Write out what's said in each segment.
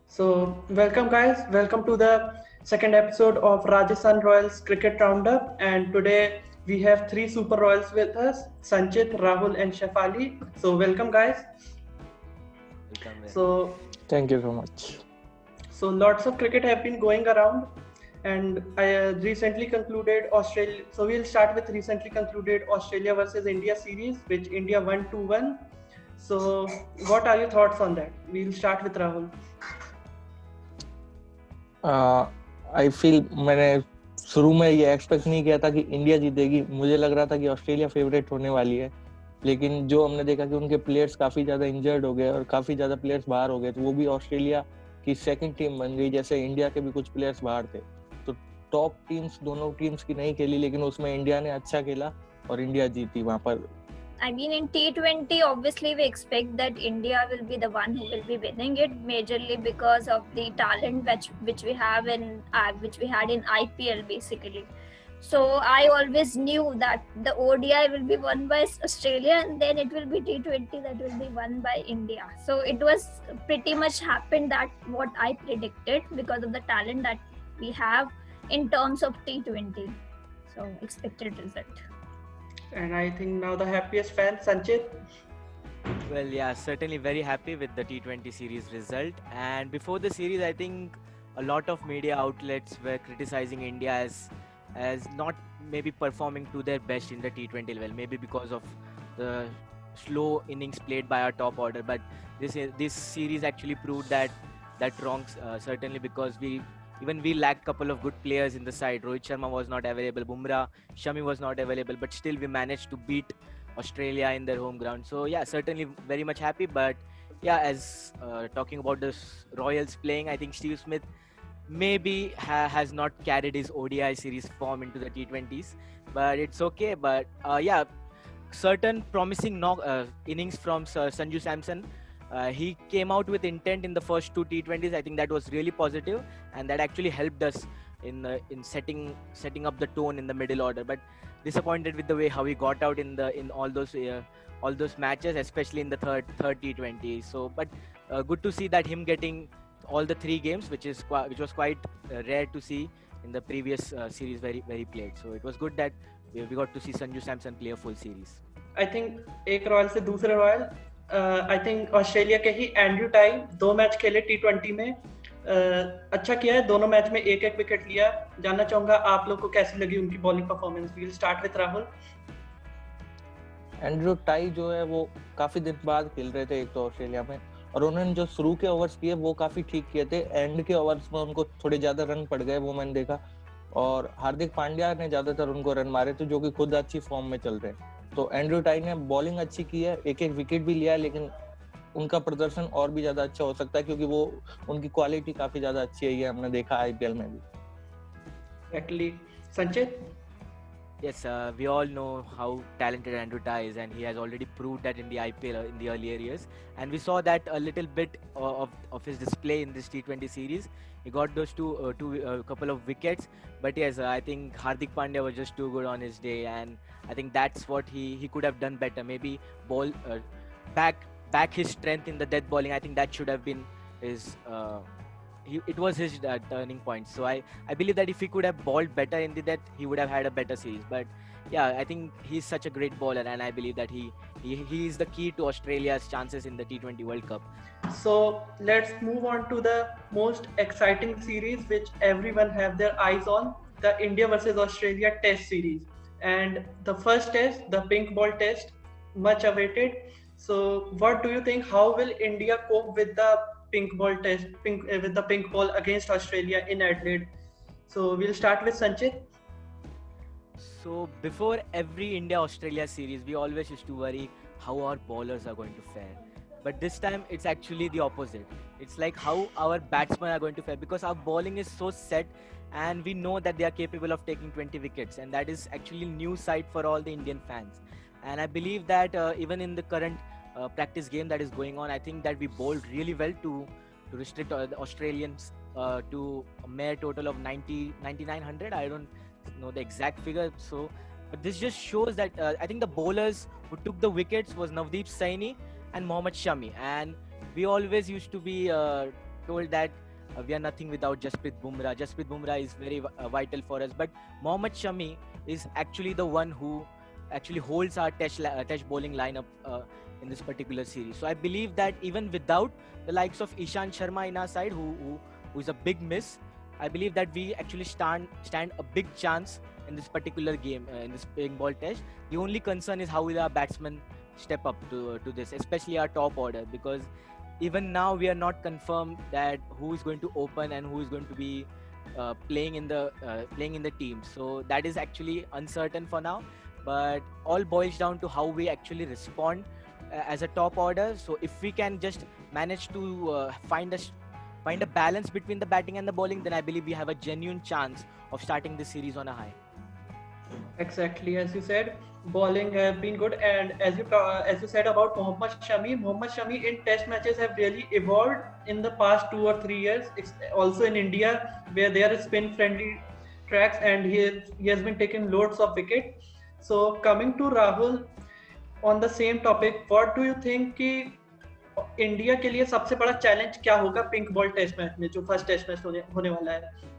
Welcome guys. Welcome to the second episode of Rajasthan Royals Cricket Roundup. And today we have three Super Royals with us: Sanchit, Rahul, and Shefali. So, welcome guys. Welcome. So, Thank you so much. lots of cricket have been going around, and I recently concluded Australia. So, we'll start with recently concluded Australia versus India series, which India won 2-1. So, what are your thoughts on that? We'll start with Rahul. I feel मैंने शुरू में ये expect नहीं किया था कि India जीतेगी. मुझे लग रहा था कि ऑस्ट्रेलिया फेवरेट होने वाली है, लेकिन जो हमने देखा कि उनके प्लेयर्स काफी ज्यादा इंजर्ड हो गए और काफी ज्यादा प्लेयर्स बाहर हो गए, तो वो भी ऑस्ट्रेलिया की सेकंड टीम बन गई. जैसे इंडिया के भी कुछ प्लेयर्स बाहर थे, तो टॉप टीम्स दोनों टीम्स की नहीं खेली, लेकिन उसमें इंडिया ने अच्छा खेला और इंडिया जीती वहां पर. I mean, in T20, obviously we expect that India will be the one who will be winning it, majorly because of the talent which we have in which we had in IPL basically. So I always knew that the ODI will be won by Australia, and then it will be T20 that will be won by India. So it was pretty much happened that what I predicted because of the talent that we have in terms of T20. So expected result. And I think now the happiest fan, Sanchit. Well, yeah, certainly very happy with the T20 series result. And before the series, I think a lot of media outlets were criticizing India as not maybe performing to their best in the T20 level, maybe because of the slow innings played by our top order. But this series actually proved that wrong. Certainly because we lacked couple of good players in the side. Rohit Sharma was not available. Bumrah, Shami was not available. But still, we managed to beat Australia in their home ground. So yeah, certainly very much happy. But yeah, as talking about the Royals playing, I think Steve Smith maybe has not carried his ODI series form into the T20s. But it's okay. But yeah, certain promising innings from Sanju Samson. He came out with intent in the first two T20s. I think that was really positive, and that actually helped us in setting up the tone in the middle order. But disappointed with the way how he got out in all those matches, especially in the third T20. So, but good to see that him getting all the three games, which was quite rare to see in the previous series where he played. So it was good that we got to see Sanju Samson play a full series. I think एक royal से दूसरे royal I think Australia के ही Andrew tie 2 match खेले T20 में. अच्छा किया है, दोनों मैच में एक एक विकेट लिया. जानना चाहूंगा आप लोग को कैसी लगी उनकी bowling performance. We'll start with Rahul. Andrew Tye जो है वो काफी दिन बाद खेल रहे थे एक तो ऑस्ट्रेलिया में, और उन्होंने जो शुरू के ओवर्स किए वो काफी ठीक किए थे. एंड के ओवर्स में उनको थोड़े ज्यादा रन पड़ गए, वो मैंने देखा. और हार्दिक पांड्या ने ज्यादातर उनको रन मारे थे, जो कि खुद अच्छी फॉर्म में चल रहे हैं. तो एंड्रू टाई ने बॉलिंग अच्छी की है, एक एक विकेट भी लिया है, लेकिन उनका प्रदर्शन और भी ज्यादा अच्छा हो सकता है, क्योंकि वो उनकी क्वालिटी काफी ज्यादा अच्छी है. ये हमने देखा आईपीएल में भी. एक्चुअली संचित. Yes, we all know how talented Andrew Ty is, and he has already proved that in the IPL in the earlier years. And we saw that a little bit of his display in this T20 series. He got those two couple of wickets, but yes, I think Hardik Pandya was just too good on his day, and I think that's what he could have done better. Maybe ball back his strength in the death bowling. I think that should have been his. It was his turning point. So I believe that if he could have bowled better in the death, he would have had a better series. But yeah, I think he's such a great bowler, and I believe that he is the key to Australia's chances in the T20 World Cup. So let's move on to the most exciting series which everyone have their eyes on, the India versus Australia Test series. And the first test, the pink ball test, much awaited. So what do you think, how will India cope with the pink ball test, with the pink ball against Australia in Adelaide? So we'll start with Sanchit. So before every India-Australia series, we always used to worry how our bowlers are going to fare. But this time, it's actually the opposite. It's like how our batsmen are going to fare, because our bowling is so set, and we know that they are capable of taking 20 wickets, and that is actually new sight for all the Indian fans. And I believe that even in the current practice game that is going on, I think that we bowled really well to restrict the Australians to a mere total of 9,900. I don't know the exact figure. So, but this just shows that I think the bowlers who took the wickets was Navdeep Saini and Mohammad Shami, and we always used to be told that we are nothing without Jasprit Bumrah. Jasprit Bumrah is very vital for us, but Mohammad Shami is actually the one who actually holds our test bowling lineup in this particular series. So I believe that even without the likes of Ishant Sharma in our side, who is a big miss, I believe that we actually stand a big chance in this particular game, in this pink ball test. The only concern is how will our batsmen step up to this, especially our top order, because even now we are not confirmed that who is going to open and who is going to be playing in the team. So that is actually uncertain for now. But all boils down to how we actually respond as a top order. So if we can just manage to find a balance between the batting and the bowling, then I believe we have a genuine chance of starting this series on a high. Exactly, as you said, bowling have been good, and as you said about Mohammad Shami in Test matches have really evolved in the past 2 or 3 years. It's also in India where there are spin-friendly tracks, and he has been taking loads of wicket. So coming to Rahul, on the same topic, what do you think कि India के लिए सबसे बड़ा challenge क्या होगा pink ball test match में, जो first test match होने वाला है?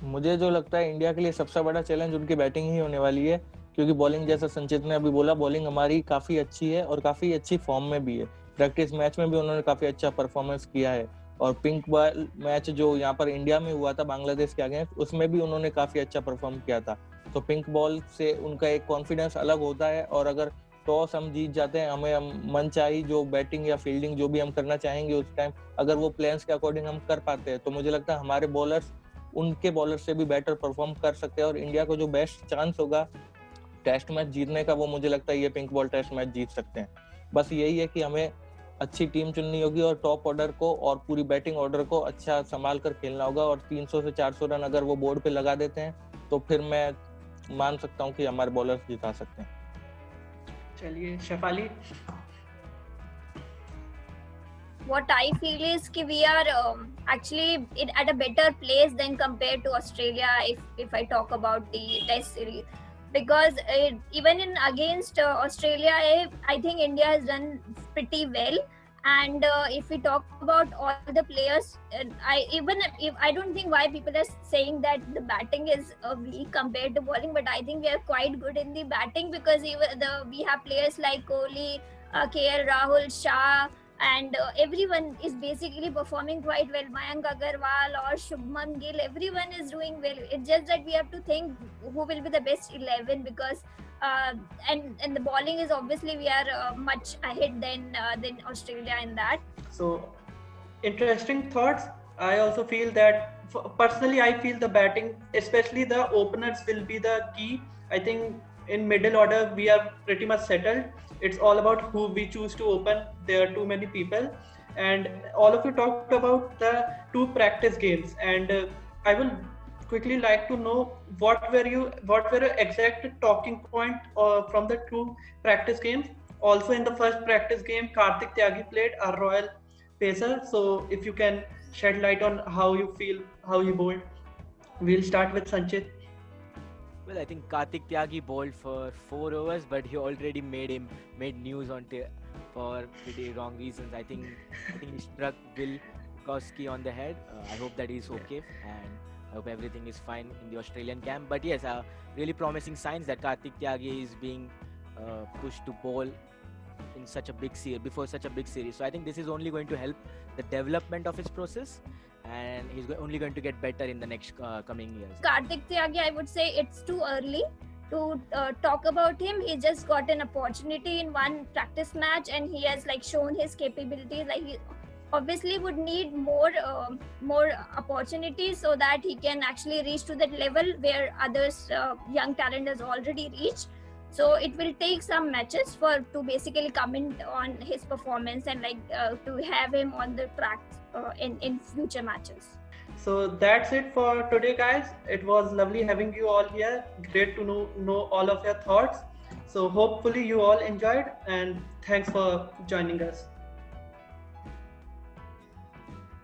मुझे जो लगता है इंडिया के लिए सबसे बड़ा चैलेंज उनकी बैटिंग ही होने वाली है, क्योंकि बॉलिंग, जैसा संचित ने अभी बोला, बॉलिंग हमारी काफी अच्छी है और काफी अच्छी फॉर्म में भी है। प्रैक्टिस मैच में भी उन्होंने काफी अच्छा परफॉर्मेंस किया है, और पिंक बॉल मैच जो यहाँ पर इंडिया में हुआ था बांग्लादेश के अगेंस्ट, उसमें भी उन्होंने काफी अच्छा परफॉर्म किया था। तो पिंक बॉल से उनका एक कॉन्फिडेंस अलग होता है, और अगर टॉस हम जीत जाते हैं, हमें मन चाहिए जो बैटिंग या फील्डिंग जो भी हम करना चाहेंगे उस टाइम, अगर वो प्लान्स के अकॉर्डिंग हम कर पाते हैं, तो मुझे लगता है हमारे बॉलर्स उनके बॉलर से भी बेटर परफॉर्म कर सकते हैं, और इंडिया को जो बेस्ट चांस होगा टेस्ट मैच जीतने का, वो मुझे लगता है ये पिंक बॉल टेस्ट मैच जीत सकते हैं। बस यही है कि हमें अच्छी टीम चुननी होगी और टॉप ऑर्डर को और पूरी बैटिंग ऑर्डर को अच्छा संभाल कर खेलना होगा, और 300 से 400 रन अगर वो बोर्ड पे लगा देते हैं तो फिर मैं मान सकता हूँ कि हमारे बॉलर्स जिता सकते हैं। चलिए Shefali. What I feel is that we are actually at a better place than compared to Australia if I talk about the test series, because even in against Australia, I think India has done pretty well. And if we talk about all the players, I don't think why people are saying that the batting is weak compared to bowling, but I think we are quite good in the batting, because we have players like Kohli, KL Rahul, Shah, and everyone is basically performing quite well. Mayank Agarwal or Shubman Gill, everyone is doing well. It's just that we have to think who will be the best 11, because and the bowling is obviously we are much ahead than Australia in that. So interesting thoughts. I also feel that personally I feel the batting, especially the openers, will be the key. I think in middle order we are pretty much settled. It's all about who we choose to open. There are too many people, and all of you talked about the 2 practice games, and I will quickly like to know what were your exact talking point from the 2 practice games. Also in the first practice game, Kartik Tyagi played, our royal pacer. So if you can shed light on how you feel, how you bowled. We'll start with Sanchit. Well, I think Kartik Tyagi bowled for 4 overs, but he already made news for pretty wrong reasons. I think he struck Will Koski on the head. I hope that he's okay, and I hope everything is fine in the Australian camp. But yes, really promising signs that Kartik Tyagi is being pushed to bowl in such a big series, before such a big series. So I think this is only going to help the development of his process, and he's only going to get better in the next coming years. Kartik Tyagi, I would say it's too early to talk about him. He just got an opportunity in one practice match, and he has shown his capabilities. He obviously would need more opportunities so that he can actually reach to that level where others young talent has already reached. So it will take some matches to basically comment on his performance and to have him on the track in future matches. So that's it for today, guys. It was lovely having you all here. Great to know all of your thoughts. So hopefully you all enjoyed, and thanks for joining us.